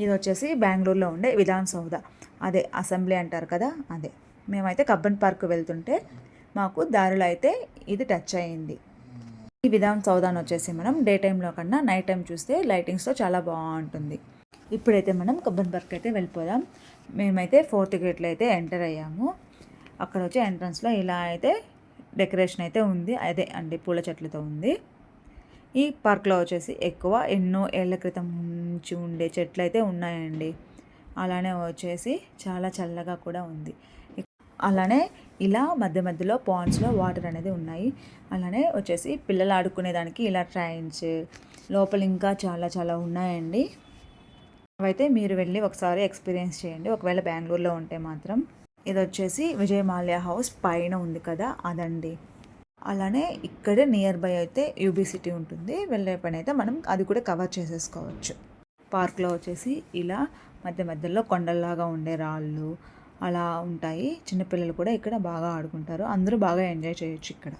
ఇది వచ్చేసి బెంగళూరులో ఉండే విధాన్ సౌధ, అదే అసెంబ్లీ అంటారు కదా అదే. మేమైతే కబ్బన్ పార్క్ వెళ్తుంటే మాకు దారిలో అయితే ఇది టచ్ అయ్యింది. ఈ విధాన్ సౌదాన్ని వచ్చేసి మనం డే టైంలో కన్నా నైట్ టైం చూస్తే లైటింగ్స్తో చాలా బాగుంటుంది. ఇప్పుడైతే మనం కబ్బన్ పార్క్ అయితే వెళ్ళిపోదాం. మేమైతే 4th గేట్లో అయితే ఎంటర్ అయ్యాము. అక్కడ వచ్చి ఎంట్రన్స్లో ఇలా అయితే డెకరేషన్ అయితే ఉంది, అదే అండి పూల చెట్లతో ఉంది. ఈ పార్క్లో వచ్చేసి ఎక్కువ ఎన్నో ఏళ్ల క్రితం నుంచి ఉండే చెట్లు అయితే ఉన్నాయండి. అలానే వచ్చేసి చాలా చల్లగా కూడా ఉంది. అలానే ఇలా మధ్య మధ్యలో పాండ్స్లో వాటర్ అనేది ఉన్నాయి. అలానే వచ్చేసి పిల్లలు ఆడుకునేదానికి ఇలా ట్రైన్స్ లోపల ఇంకా చాలా చాలా ఉన్నాయండి. అవైతే మీరు వెళ్ళి ఒకసారి ఎక్స్పీరియన్స్ చేయండి ఒకవేళ బెంగళూరులో ఉంటే మాత్రం. ఇది వచ్చేసి విజయ్ మాల్యా హౌస్ పైన ఉంది కదా అదండి. అలానే ఇక్కడే నియర్ బై అయితే యూబీ సిటీ ఉంటుంది, వెళ్ళే పని అయితే మనం అది కూడా కవర్ చేసేసుకోవచ్చు. పార్క్లో వచ్చేసి ఇలా మధ్య మధ్యలో కొండల్లాగా ఉండే రాళ్ళు అలా ఉంటాయి. చిన్నపిల్లలు కూడా ఇక్కడ బాగా ఆడుకుంటారు, అందరూ బాగా ఎంజాయ్ చేయొచ్చు ఇక్కడ.